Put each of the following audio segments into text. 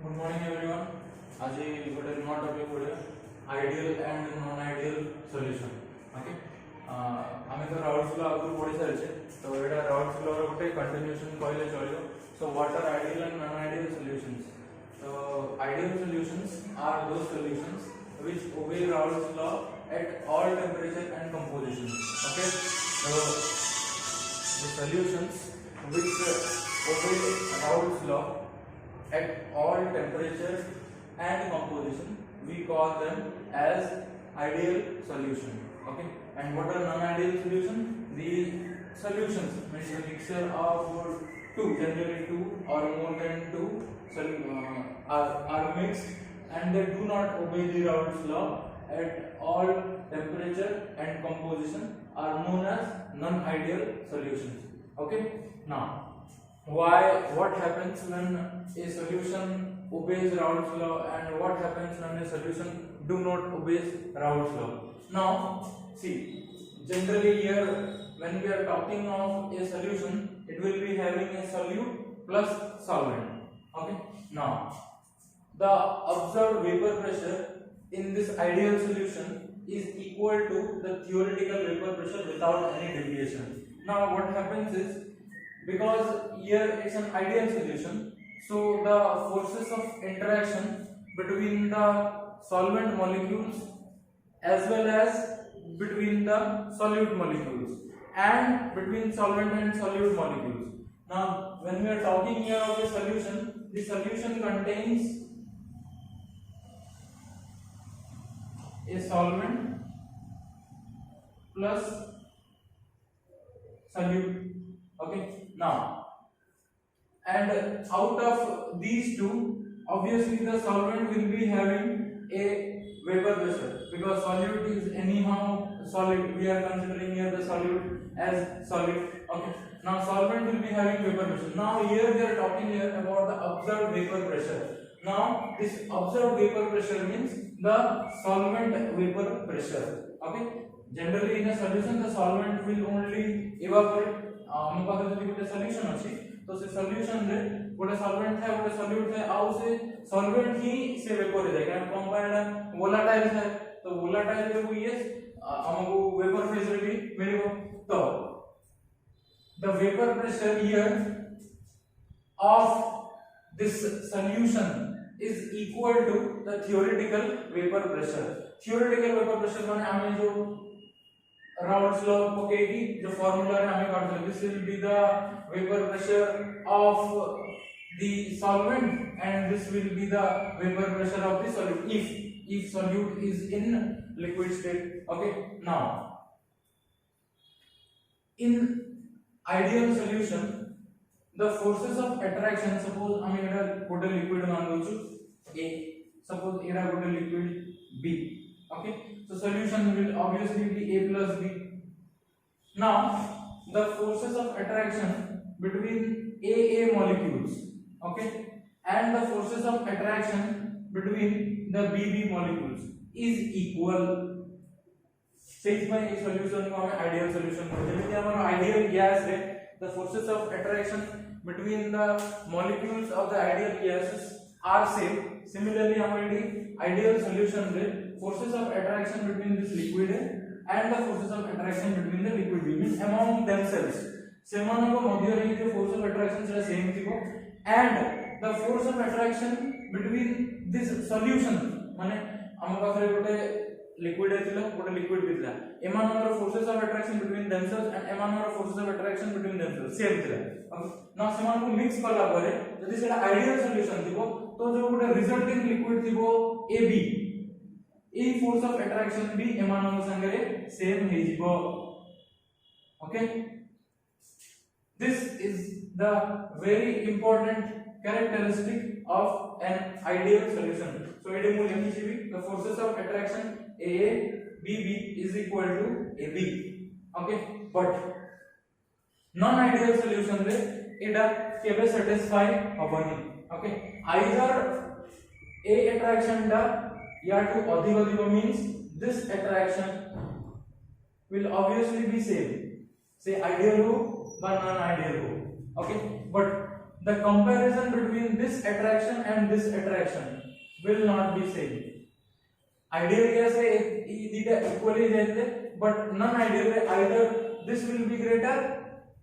Good morning everyone. आज गोटे नुआ टॉपिक पढ़े ideal and non ideal solution. Okay आमे तो राउल्स लॉ आगु पढ़ी सारिछे तो एटा राउल्स लॉ रो गोटे कंटिन्यूएशन कहले चलियो. So what are ideal and non ideal solutions? So ideal solutions are those solutions which obey Raoult's law at all temperature and composition. Okay, so the solutions which obey Raoult's law at all temperature and composition we call them as ideal solution. Okay, and what are non-ideal solution? The solutions means the mixture of two, generally two or more than two are mixed and they do not obey the Raoult's law at all temperature and composition are known as non-ideal solutions. Okay, now what happens when a solution obeys Raoult's law and what happens when a solution do not obeys Raoult's law? Now see, generally here when we are talking of a solution, it will be having a solute plus solvent. Okay, now the observed vapor pressure in this ideal solution is equal to the theoretical vapor pressure without any deviation. Now what happens is, because here it's an ideal solution, so the forces of interaction between the solvent molecules as well as between the solute molecules and between solvent and solute molecules. Now when we are talking here of a solution, the solution contains a solvent plus solute. Okay, now and out of these two, obviously the solvent will be having a vapor pressure because solute is anyhow solid. We are considering here the solute as solid. Okay, now solvent will be having vapor pressure. Now here we are talking here about the observed vapor pressure. Now this observed vapor pressure means the solvent vapor pressure. Okay, generally in a solution the solvent will only evaporate. हम पास जदी गोटे solution अछि तो से solution रे गोटे solvent था गोटे सॉल्यूट था आउ से सॉल्वेंट ही से वेपर हो जाए कारण कंपाउंड वोलाटाइल है तो वोलाटाइल रे ये हमको वेपर फेज रे भी मिलिबो. तो the vapor pressure here of this solution is equal to the theoretical vapor pressure. Theoretical vapor pressure माने हमें जो Raoult's law पकेगी जो फॉर्मूला है हमें काट सकते. This will be the vapor pressure of the solvent and this will be the vapor pressure of the solute if solute is in liquid state. Okay, now in ideal solution the forces of attraction, suppose हमें एटा गोटे liquid मान लउछु A, suppose एटा गोटे liquid B. Okay, so solution will obviously be A plus B. Now the forces of attraction between AA molecules, okay, and the forces of attraction between the BB molecules is equal. Since by a solution को हमें ideal solution बोलते हैं. जैसे हमारा ideal gas है, the forces of attraction between the molecules of the ideal gases are same. Similarly हमारी ideal solution रे forces of attraction between this liquid and the forces of attraction between the liquid means among themselves सेमानक मध्य रे जो force of attraction सेटा same थिबो and the force of attraction between this solution माने हम पाखरे गोटे liquid एथिला गोटे लिक्विड बितला एमानकर forces of attraction between themselves and एमानकर forces of attraction between themselves same थिला. ना सेमान को मिक्स करला परे जदी सेटा आइडियल सॉल्यूशन थिबो तो जो गोटे रिजल्टिंग लिक्विड थिबो AB A force of attraction भी एमानकर संगे सेम हे जिवो. Okay, this is the very important characteristic of an ideal solution. So it will be the forces of attraction AA BB is equal to AB. Okay, but non-ideal solution रे एटा केबे satisfy होबनी. Okay, either A attraction दा या to अधिक means this attraction will obviously be same. Say ideal हो বা non-ideal हो. Okay, but the comparison between this attraction and this attraction will not be same. Ideal gas है ये equally जाते, but non ideal है either this will be greater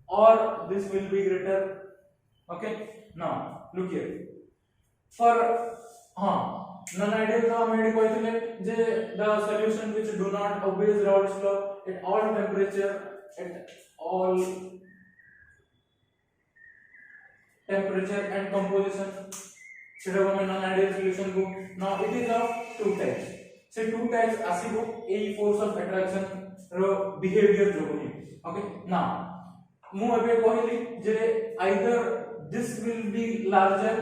or this will be greater. Okay, now look here. For non ideal का हम ये कहते हैं जे the solution which do not obey Raoult's law at all temperature and composition, सेटा को non ideal solution को. Now it is of two types. से two types आसीबो A force of attraction row behavior जो होनी. Okay, now मु एबे कहली जे either this will be larger,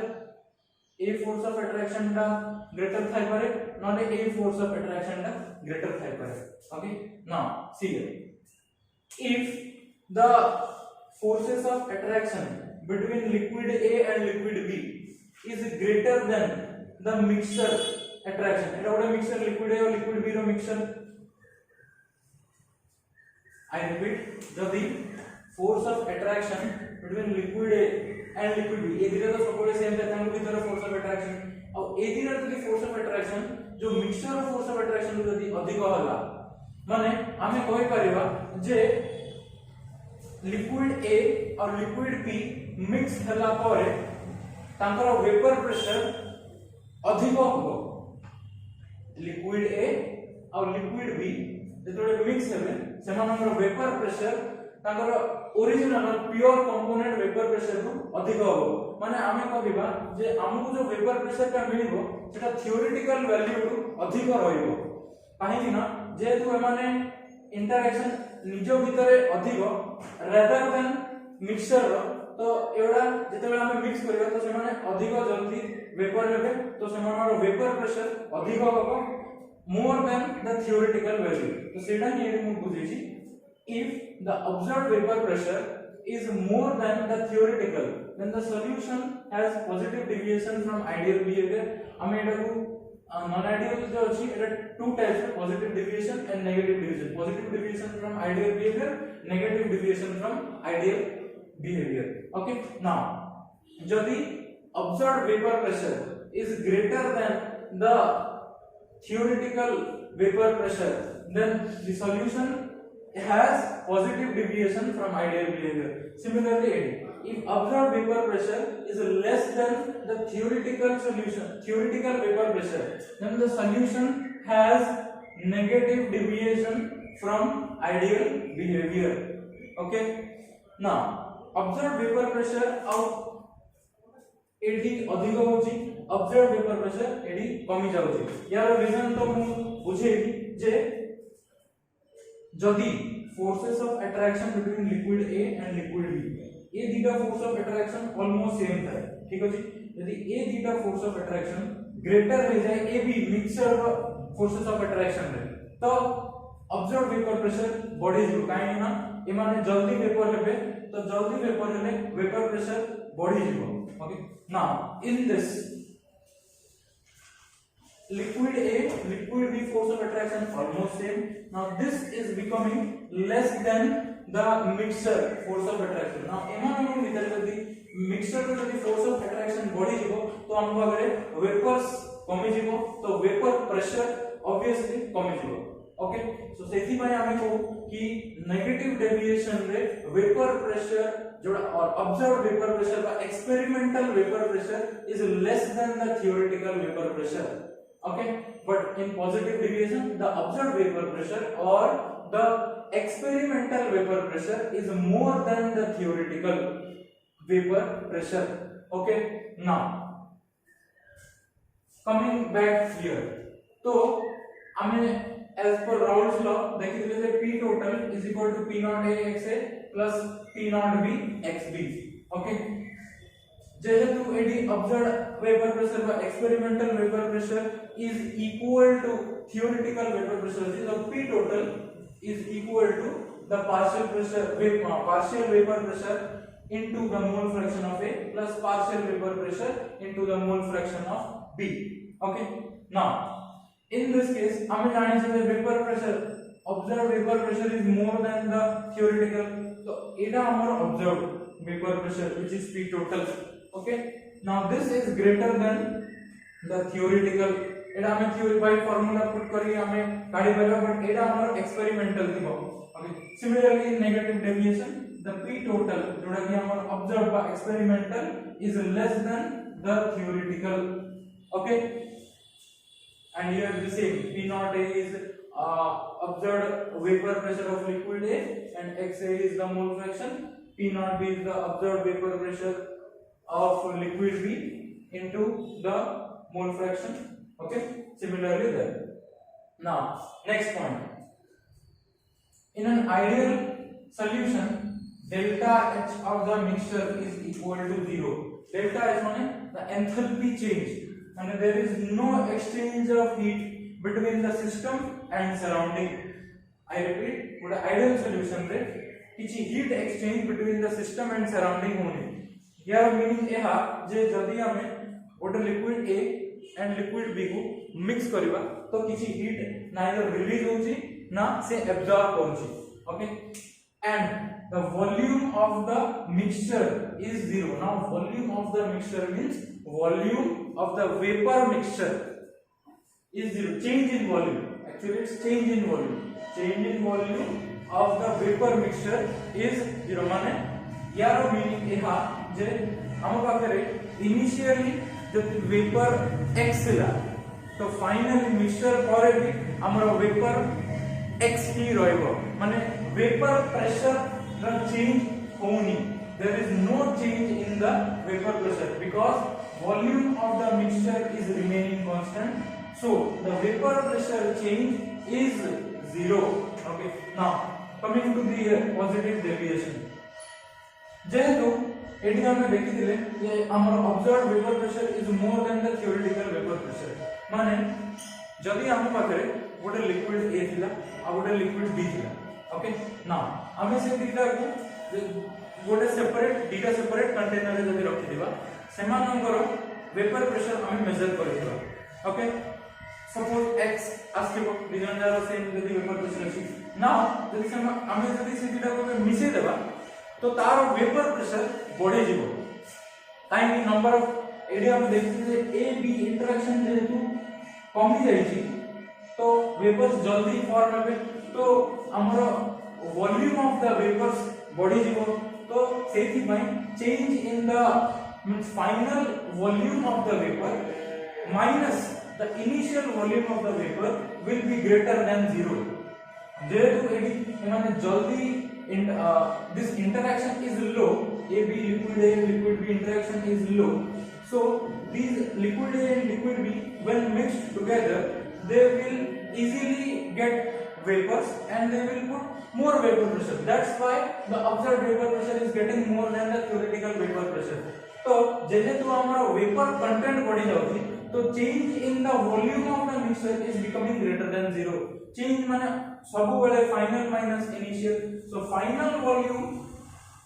a force of attraction टा greater थाई पारे, not a force of attraction टा greater Thai पारे. Okay, now see here, if the forces of attraction between liquid A and liquid B is greater than the mixture attraction, एटा ओडा mixture liquid A और liquid B रो mixture. I repeat, the force of attraction between liquid A and liquid B, ए दिरा तो सबको same रहता है, हम लोग की तरह force of attraction. अब ए दिरा तो force of attraction जो mixture of force of attraction जो दी अधिक होला, माने हमें कोई परिवा जे liquid A और liquid B mix हला परे तांकर vapor pressure अधिक होबो. liquid A और liquid B जेतोले मिक्स हेबे सेमानकर वेपर प्रेशर तांकर original pure component vapour pressure को अधिक होबो. माने आमे कहबा जे हमकु जो वेपर प्रेशर का मिलिबो सेटा थियोरेटिकल वैल्यू को अधिक रहइबो. काहे कि ना जेतु एमाने इंटरैक्शन निजो भितरे अधिक रेदर देन मिक्सचर रो, तो एडा जेतेबेला हमें मिक्स करबा तो सेमाने अधिक जल्दी वेपर हेबे, तो सेमानर वेपर प्रेशर अधिक होबो more than the theoretical value. तो सेटा ही मु बुझेछि, if the observed vapor pressure is more than the theoretical, then the solution has positive deviation from ideal behavior. हमें एटा को non ideal जो अछि एटा two types of positive deviation and negative deviation. Positive deviation from ideal behavior, negative deviation from ideal behavior. Okay, now यदि observed vapor pressure is greater than the theoretical vapor pressure, then the solution has positive deviation from ideal behavior. Similarly, if observed vapor pressure is less than the theoretical vapor pressure, then the solution has negative deviation from ideal behavior. Okay, now observed vapor pressure out एडी अधिक होची, observe vapour pressure AD कमी जाउची. यार reason तो मु बुझेबी जे जदी forces of attraction between liquid A and liquid B, ए दीटा force of attraction almost same था, ठीक अछि. यदि ए दीटा फोर्स ऑफ अट्रैक्शन ग्रेटर हो जाए A B mixture forces of attraction रे, तो ऑब्जर्व वेपर प्रेशर बढ़ी जो काहे ना ए माने जल्दी वेपर हेबे, तो जल्दी वेपर हेले वेपर प्रेशर बढ़ी जो. Okay, now in this liquid A, liquid B force of attraction almost same. Now this is becoming less than the mixture force of attraction. Now एमान भीतर जदी mixture रो जदी force of attraction बढ़ी जिवो तो हम आगे vapors कमी जिवो, तो vapor pressure obviously कमी जिवो. Okay, so सेथि माने हमें को कि नेगेटिव डेविएशन रे वेपर प्रेशर जो और ऑब्जर्व्ड वेपर प्रेशर का experimental vapour pressure is less than the theoretical vapour pressure. Okay, but in positive deviation the observed vapor pressure or the experimental vapor pressure is more than the theoretical vapor pressure. Okay, now coming back here, तो हमें as per Raoult's law देखिए जैसे P total is equal to P naught A XA plus P naught B XB. Okay, जेहेतु AD observed vapor pressure का experimental vapor pressure is equal to theoretical vapor pressure, so P total is equal to the partial vapor pressure into the mole fraction of A plus partial vapor pressure into the mole fraction of B. Okay, now in this case हमें जाने चाहिए vapor pressure, observed vapor pressure is more than the theoretical, तो एटा हमारा observed vapor pressure which is P total. Okay now this is greater than the theoretical एटा हमें theory by formula put करी हमें काढी परबा but एटा हमर एक्सपेरिमेंटल थिबो okay similarly in negative deviation the p total जोडा कि हमर ऑब्जर्व बा experimental is less than the theoretical okay and here the same p naught a is observed vapor pressure of liquid A and xa is the mole fraction p naught b is the observed vapor pressure of liquid B into the mole fraction okay similarly there now next point in an ideal solution delta H of the mixture is equal to 0 delta H means the enthalpy change and there is no exchange of heat between the system and surrounding I repeat what ideal solution रे किछि heat exchange between the system and surrounding होनी यार meaning एहा जे जदी हमें गोटे liquid A and liquid B को mix करबा तो किछि heat नाइदर रिलीज होची ना से एब्जॉर्ब होची okay and the volume of the mixture is 0 now volume of the mixture means volume of the vapor mixture is 0 change in volume actually it's change in volume of the vapor mixture is 0 माने यार meaning एहा जे हम पाखरे initially जब vapour x ला तो finally mixture परे भी हमर वेपर x ही रहइबो माने वेपर प्रेशर द चेंज होनी there is no change in the vapor pressure because volume of the mixture is remaining constant so the vapor pressure change is 0 okay now coming to the positive deviation जेहेतु eighty हमें देखि दिले ये हमर observed vapour pressure is more than the theoretical vapour pressure माने जदी हम पाखरे गोटे लिक्विड ए थिला आ गोटे लिक्विड बी थिला ओके नाउ हमें से दिटा को गोटे सेपरेट कंटेनर रे जदी रखि दिबा सेमानंकर वेपर प्रेशर हमें मेजर करिबा ओके सपोज x आस्किबो डिजन जार सेम जदी वेपर प्रेशर अछि नाउ जदी हमें जदी से दिटा को मिसे देबा तो तार वेपर प्रेशर बढ़े जीवो काई कि नंबर ऑफ एरिया हम देखि जे ए बी इंटरेक्शन जेतु कमी जाई छी तो वेपर्स जल्दी फॉर्म हेबे तो हमर वॉल्यूम ऑफ द वेपर्स बढ़ी जीवो तो सेथि पई change in the means final volume of the vapour minus the initial volume of the vapour will be greater than 0 जेतु एडी माने जल्दी this interaction is low AB liquid A liquid B interaction is low so these liquid A and liquid B when mixed together they will easily get vapors and they will put more vapor pressure that's why the observed vapor pressure is getting more than the theoretical vapor pressure तो जेहेतु हमारा vapor content बढ़ी जाउची तो change in the volume of the mixture is becoming greater than 0 change माने सब बेले final minus initial so final volume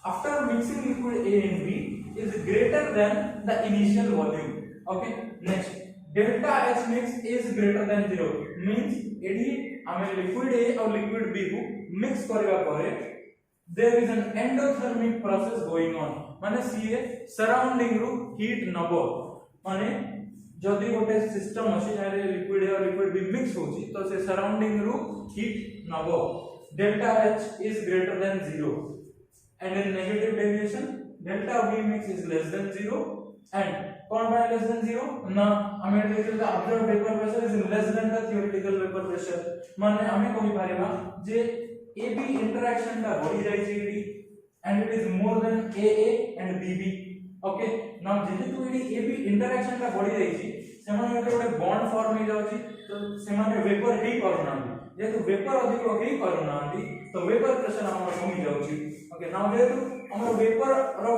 after mixing liquid A and B is greater than the initial volume okay next delta H mix is greater than 0 means AD हमें liquid A और liquid B को mix करबा परे there is an endothermic process going on माने CA surrounding रु heat नबो माने जदी गोटे सिस्टम अछि जारे लिक्विड और लिक्विड बी मिक्स होची तो से सराउंडिंग रु heat Nebo delta H is greater than 0 and in negative deviation delta V mix is less than 0 and कौन by less than 0 ना हमें देखिए the observed vapor pressure is less than the theoretical vapor pressure माने हमें कोई पारेबा जे AB interaction ता बढ़ी जाई छी and it is more than AA and BB okay now जेहेतु एडी AB interaction ता बढ़ी जाई छी सेमाने गोटे बॉन्ड फॉर्म हो जाउची तो सेमाने वेपर ही करना जेतु वेपर अधिक होई करूनांती तो वेपर प्रेशर हमर कमी जाउची ओके नाउ जेतु हमर वेपर रो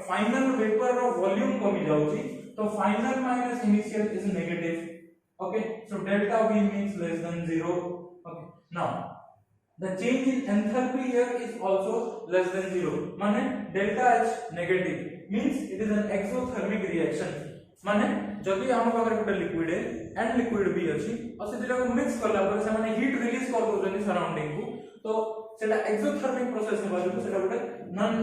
फाइनल वेपर रो वॉल्यूम कमी जाउची तो final minus initial is negative okay so delta V means less than 0 okay now the change in enthalpy here is also less than 0 माने delta H negative means it is an exothermic reaction माने जदी हम पाकर गोटे liquid है and liquid भी अछि और से दिला को मिक्स करला पर से माने हीट रिलीज कर दो जनी सराउंडिंग को तो सेटा एक्सोथर्मिक प्रोसेस हेबा जो सेटा गोटे नॉन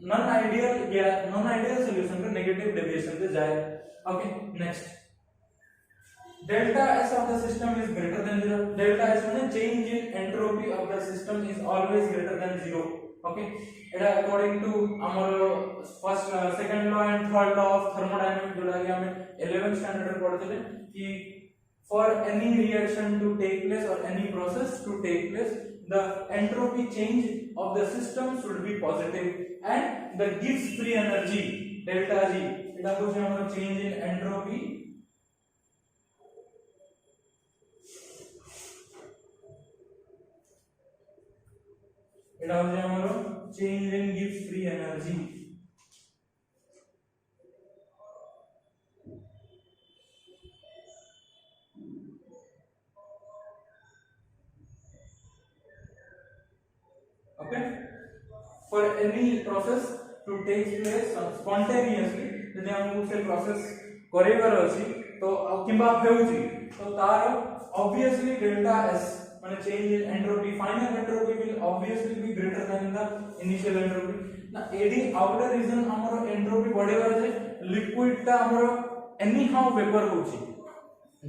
नॉन आइडियल सॉल्यूशन का नेगेटिव डेविएशन पे जाए। Okay next delta S of the system is greater than 0. Delta S means change in entropy of the system is always greater than 0. Okay, it according to our first second law and third law of thermodynamics जोड़ा कि हमें 11th standard में पढ़ते थे कि for any reaction to take place or any process to take place, the entropy change of the system should be positive and the Gibbs free energy delta G এটা হচ্ছে আমরা change in entropy এটা হচ্ছে আমাদের change in গিভস free energy. Okay for any process to take place spontaneously यदि हमको से प्रोसेस करेबार अछि तो किबा हेउची तो तार ऑब्वियसली डेल्टा एस माने change in entropy final entropy will obviously be greater than the initial entropy ना एडी आउटर रीजन हमर एंट्रोपी बढ़ेबार जे लिक्विड ता हमर एनी हाउ वेपर होची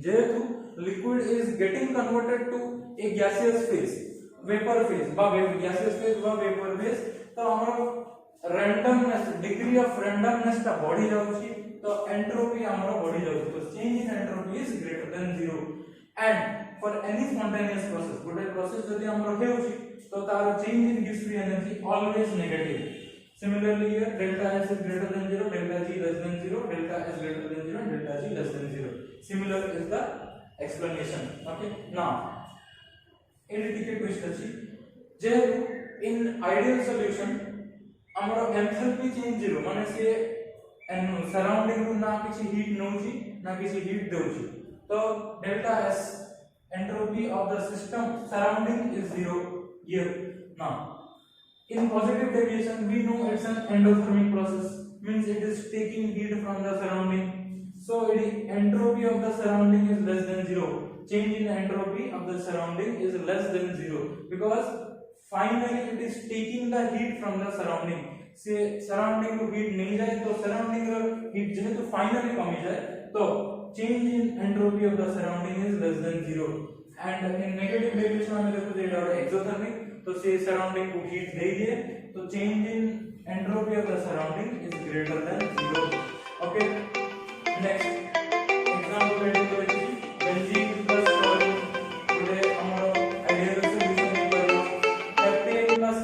जेहेतु liquid is getting converted to a gaseous phase vapour phase बा गैसियस फेज बा वेपर फेज तो हमर रैंडमनेस डिग्री ऑफ रैंडमनेस ता बढ़ी जाउची तो एंट्रोपी हमर बढ़ी जाउची तो change in entropy is greater than 0 and for any spontaneous process गोटे प्रोसेस जदि हम रखेउची तो तार change in gives free energy always negative. Similarly here delta S is greater than 0, delta G less than 0, delta S greater than 0 and delta G less than 0. Similar is the explanation. Okay, now in टिके twist अछि जे in ideal solution हमरो enthalpy change 0 माने से surrounding ना किसी heat नउची ना किसी heat देउची तो delta S entropy of the system surrounding is 0 here. Now in positive deviation we know it's an endothermic process means it is taking heat from the surrounding so the entropy of the surrounding is less than 0 change in entropy of the surrounding is less than 0 because finally it is taking the heat from the surrounding से surrounding को heat नहीं जाए तो surrounding का heat जेहेतु finally कम जाए तो change in entropy of the surrounding is less than 0 and in negative deviation हमें देखो ये डाटा exothermic तो से surrounding को heat दे दिए तो change in entropy of the surrounding is greater than 0. Okay, next example लेते हैं benzene plus chlorine today हमारा ideal solution में करो heptane plus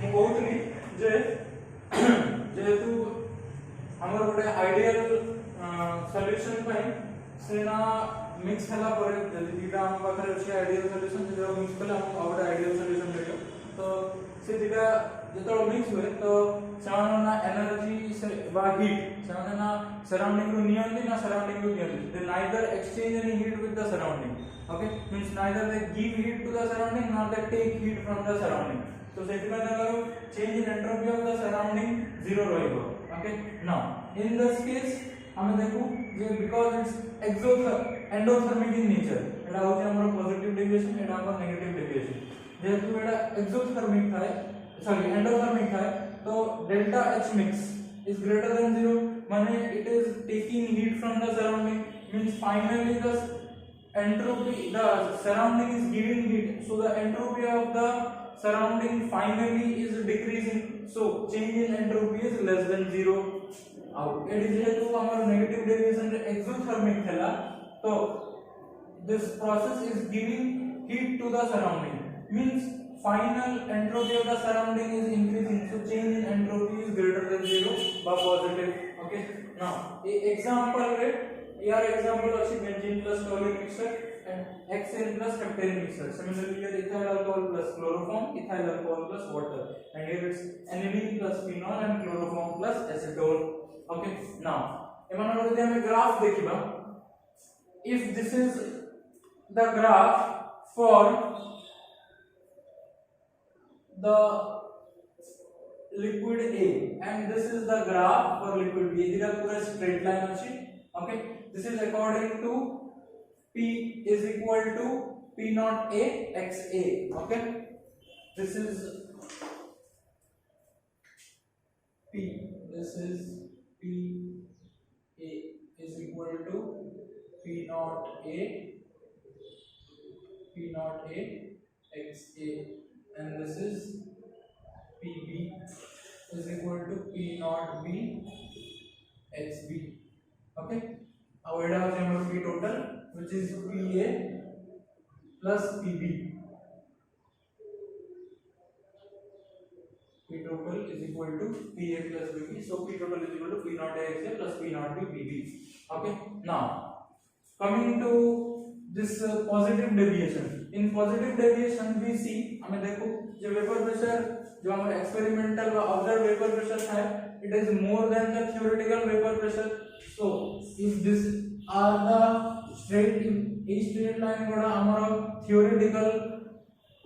ये बहुत नहीं जेहेतु हमारा गोटे आइडियल सॉल्यूशन पई सेना मिक्स हला पर जदी दिटा हम पाखरे अछि आइडियल सॉल्यूशन जे मिक्स कला हम और आइडियल सॉल्यूशन लेलो तो से दिटा जेतो मिक्स हुए तो सामान्य एनर्जी से बा हीट सामान्य सराउंडिंग को नियंत्रित ना सराउंडिंग को नियंत्रित they neither exchange any heat with the surrounding okay means neither they give heat to the surrounding not they take heat from the surrounding तो सेति में देखो change in entropy of the surrounding 0 रहइबो okay now in this case हमें देखो जे because it's endothermic in nature एटा होचे हमर पॉजिटिव डेविएशन एटा हमर नेगेटिव डेविएशन जेहेतु एटा एक्सोथर्मिक थाए सॉरी एंडोथर्मिक थाए तो delta H mix is greater than 0 माने it is taking heat from the surrounding means finally the entropy the surrounding is giving heat so the entropy of the surrounding finally is decreasing so change in entropy is less than 0 out it is जेहेतु हमर negative deviation रे exothermic थला तो this process is giving heat to the surrounding means final entropy of the surrounding is increasing so change in entropy is greater than 0 by positive okay now a example रे यार example अछि benzene plus toluene mixture and hexane plus heptane mixture similarly here ethyl alcohol plus chloroform ethyl alcohol plus water and here it's aniline plus phenol and chloroform plus acetone okay now एमानर जदि हम graph देखिबा if this is the graph for the liquid A and this is the graph for liquid B इधर पूरा straight line अछि okay this is according to P is equal to P naught A XA okay this is P, this is P A is equal to P naught A XA, and this is PB is equal to P naught B XB. Okay, now it has our P total, which is PA plus PB. P total is equal to PA plus PB. So P total is equal to P naught A XA plus P naught B PB. Okay, now coming to this positive deviation. In positive deviation we see हमें देखो जो vapour pressure जो हमारे experimental व observe vapour pressure है, it is more than the theoretical vapor pressure. So if this are the straight line गुड़ा हमारा theoretical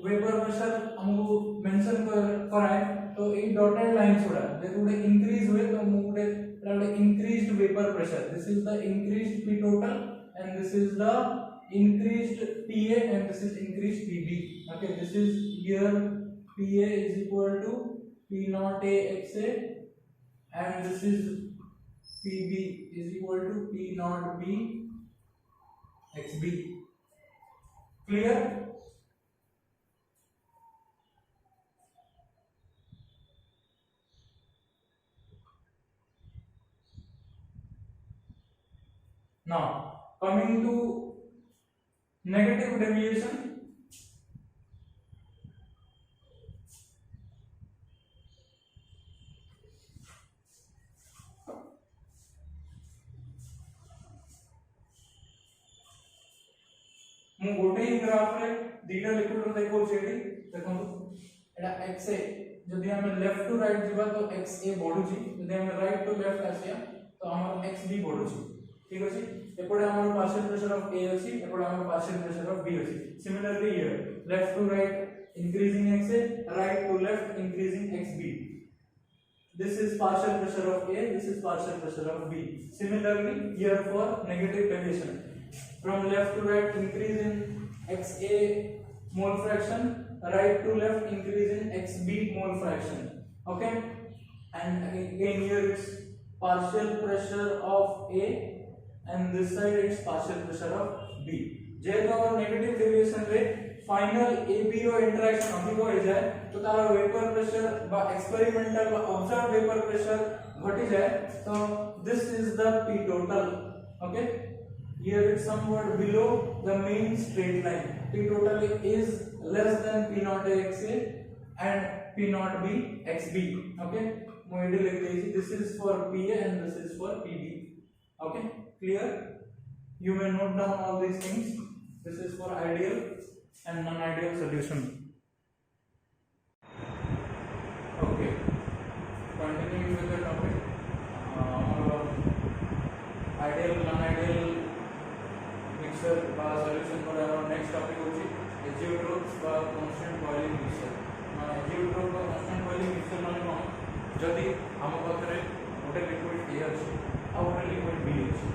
vapor pressure हमको मेंशन कराए, तो ये डॉटेड लाइंस गुड़ा देखो उड़े इंक्रीज हुए तो उड़े increased vapor pressure. This is the increased P total and this is the increased PA and this is increased PB. Okay, this is here PA is equal to P naught A XA and this is PB is equal to P naught B XB. Clear? Now coming to negative deviation. मु गोटे ही graph रे दीटा liquid रो देखो सेठी देखंतु एटा XA जदि हम left to right जिबा तो XA बढ़ुची, जदि हम राइट टू लेफ्ट आसिया तो हमर XB बढ़ुची. ठीक अछि, एपडे हमर पार्शियल प्रेशर ऑफ A अछि, एपडे हमर पार्शियल प्रेशर ऑफ B अछि. Similarly here left to right increasing XA, right to left increasing XB. This is partial pressure of A, this is partial pressure of B. Similarly here for negative deviation, from left to right increase in XA mole fraction, right to left increase in XB mole fraction. Okay, and again here it's partial pressure of A and this side it's partial pressure of B. जेहेतु our negative deviation रे final AB रो interaction अधिक हो जाए तो तार vapour pressure बा experimental बा observe vapour pressure घटी जाए, तो this is the P total. Okay, here it's somewhat below the main straight line. P total is less than P naught A XA and P naught B XB. Okay, मैं ये लिख देती, this is for PA and this is for PB. Okay, clear? You may note down all these things. This is for ideal and non-ideal solution. Okay, continuing with the topic, ideal non-ideal mixture বা solution for our next topic होची azeotrope বা constant boiling mixture. azeotrope বা constant boiling mixture माने कौन, जदि हम पाखरे गोटे लिक्विड A अछि आ गोटे लिक्विड B अछि,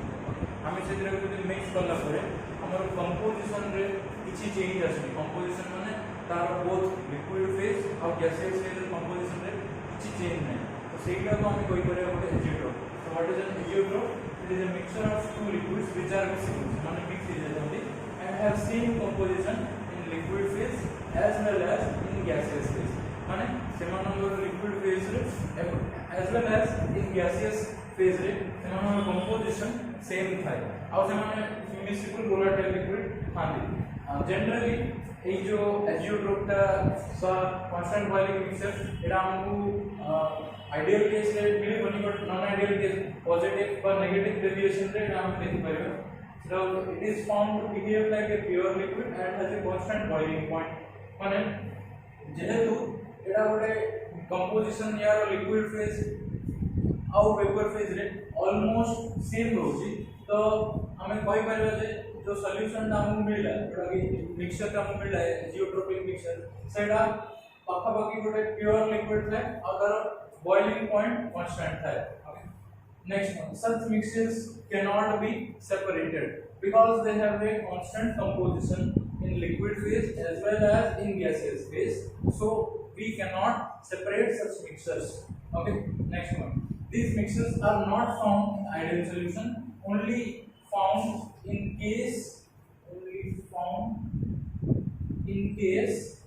आमे सेतरे जदि मिक्स करला परे हमर कंपोजिशन रे किछि चेंज आसी. कंपोजिशन माने तार बोथ लिक्विड फेज और गैसियस फेज कंपोजिशन रे किछि चेंज नै, तो सेटा को हम कोइ करे गोटे azeotrope. So what is an azeotrope? It is a mixture of two liquids which are mixing माने mix होती and have same composition in liquid phase as well as in gaseous phase. माने सेमानंगर liquid phase रे as well as in gaseous phase रे सेमानंगर composition same थाए और सेमाने immiscible volatile liquid थांती. Generally ए जो azeotrope ता सा constant boiling mixture एटा हमकु ideal case रे मिली बनी, but non ideal case positive पर नेगेटिव डेविएशन रे हम देखि परिबो. So it is found to behave like a pure liquid and has a constant boiling point. माने जेहेतु एटा गोटे कंपोजिशन यार लिक्विड फेज आउ वेपर फेज रे ऑलमोस्ट सेम रहउची, तो हमें कहि परिबो जे जो सॉल्यूशन हमकु मिलला एटा कि मिक्सचर हमकु मिलला azeotropic मिक्सचर सेटा पाखापाखी गोटे प्योर लिक्विड है और तार boiling point constant है. Okay. Next one, such mixtures cannot be separated because they have a constant composition in liquid phase as well as in gaseous phase. So we cannot separate such mixtures. Okay, next one. These mixtures are not found in ideal solution, only found in case only found in case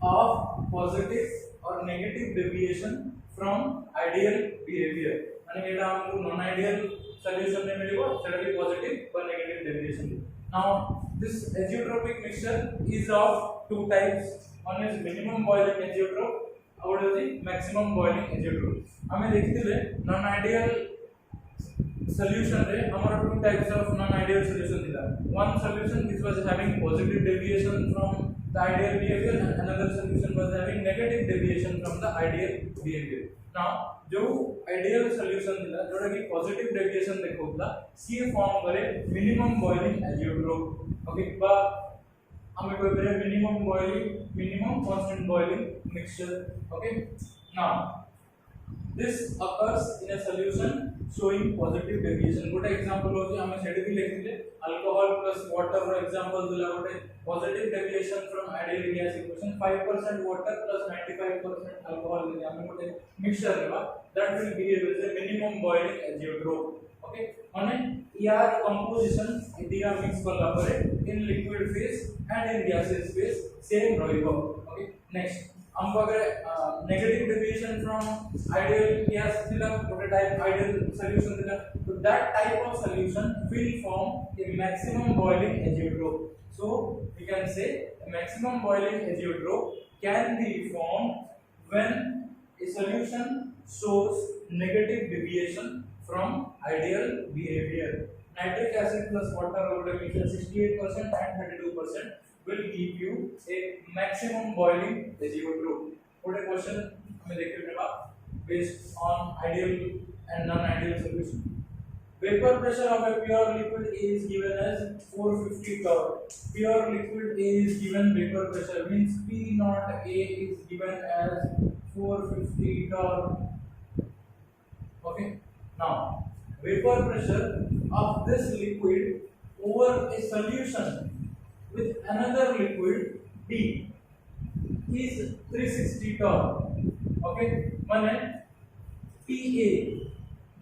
of positive or negative deviation from ideal behavior. माने एटा हमको non ideal solution में मिलेगा सेटा भी positive और negative deviation. Now this azeotropic mixture is of two types. One is minimum boiling azeotrope, और is the maximum boiling azeotrope. हमें देखिथिले non ideal solution रे हमारा two types of non ideal solution दिला. One solution which was having positive deviation from the ideal behavior and another solution was having negative deviation from the ideal behavior. Now जो ideal solution दिला जोटा कि positive deviation देखौला सी form करे minimum boiling azeotrope. Okay, बा हमें कोई करे minimum constant boiling mixture. Okay, now this occurs in a solution showing positive deviation. गोटे एग्जांपल होची हमें सेडी भी लिखिले अल्कोहल प्लस वाटर रो एग्जांपल दिला गोटे positive deviation from ideal gas equation 5% water plus 95% alcohol ले हमें गोटे मिक्सचर लेबा that will behave as a minimum boiling azeotrope. Okay, माने यार कंपोजिशन दिया मिक्स करला परे in liquid phase and in gaseous phase same रहइबो. ओके, नेक्स्ट हम अगर negative deviation from ideal gas दिला गोटे टाइप आइडियल सॉल्यूशन दिला तो that type of solution will form a maximum boiling azeotrope. So we can say maximum boiling azeotrope can be formed when a solution shows negative deviation from ideal behaviour. Nitric acid plus water गोटे mixture 68% and 32% will give you a maximum boiling azeotrope. What a question हमें देखने मिला based on ideal and non-ideal solution. Vapor pressure of a pure liquid is given as 450 torr. Pure liquid A is given vapor pressure means P naught A is given as 450 torr. Okay. Now vapor pressure of this liquid over a solution with another liquid B is 360 torr. Okay, माने PA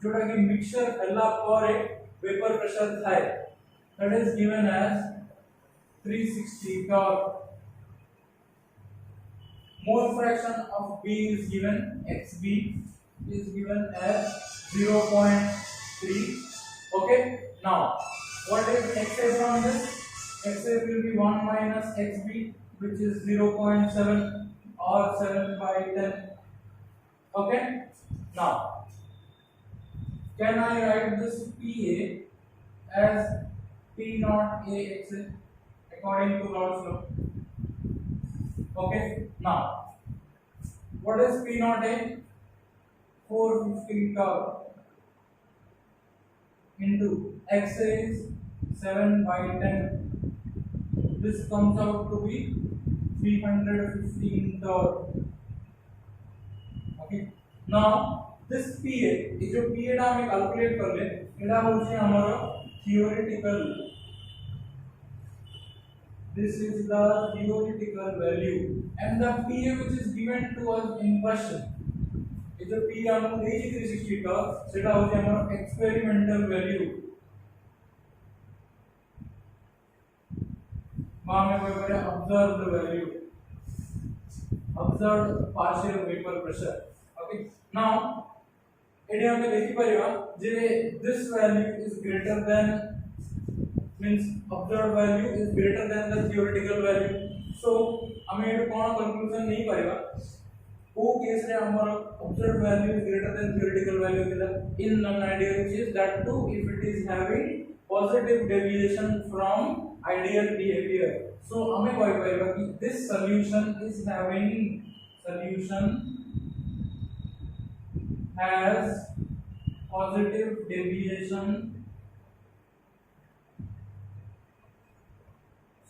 जोड़ा कि mixture हल्ला पर vapour pressure थाए that is given as 360 torr. Mole fraction of B is given, XB is given as 0.3. Okay, now what is XA from this? XA will be 1 minus XB, which is 0.7 or 7 by 10. Okay, now can I write this PA as P naught A XA according to Raoult's law? Okay, now what is P naught A? 450 torr into XA is 7 by 10. This comes out to be 315 torr. Okay, now this PA is जो PA टा हमें calculate कर ले एटा होची हमारा theoretical. This is the theoretical value and the PA which is given to us in question. ये जो PA हमको देजी 360 का सेटा होची हमारा experimental value. में कोई करे observed value, observed partial vapor pressure. Okay, now एडी हमें देखि परिबा जे this value is greater than means observed value is greater than the theoretical value. So हमें एडी कोन कंक्लूजन नहीं परिबा वो केस रे हमर observed value is greater than theoretical value दिला in non-ideal case, that too if it is having positive deviation from ideal behavior. So हमें कोई पाएगा कि this solution has positive deviation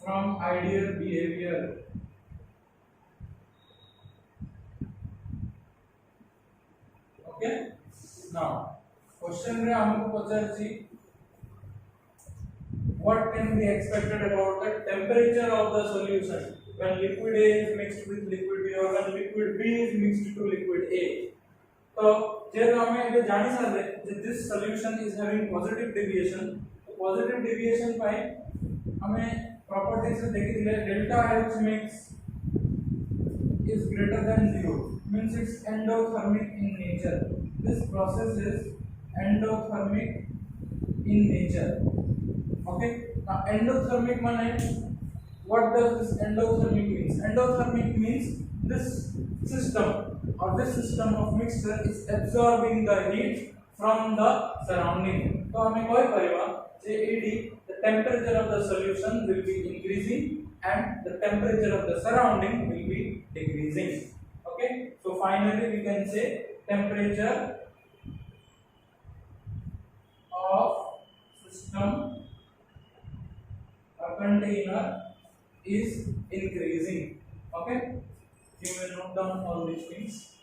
from ideal behavior. Okay, now question रे हमको पचारछि what can be expected about the temperature of the solution when liquid A is mixed with liquid B or when liquid B is mixed to liquid A. तो जेहेतु आम ये जानी सारे this solution is having positive deviation, तो positive deviation पाई हमें properties से देखि दिले delta H mix is greater than 0 means it's endothermic in nature. This process is endothermic in nature. Okay, now endothermic means what does this endothermic means? Endothermic means this system or this system of mixture is absorbing the heat from the surrounding. तो हमें कोई परिवा जे the temperature of the solution will be increasing and the temperature of the surrounding will be decreasing. Okay, so finally we can say temperature of system or container is increasing. Okay, you will note down all these things.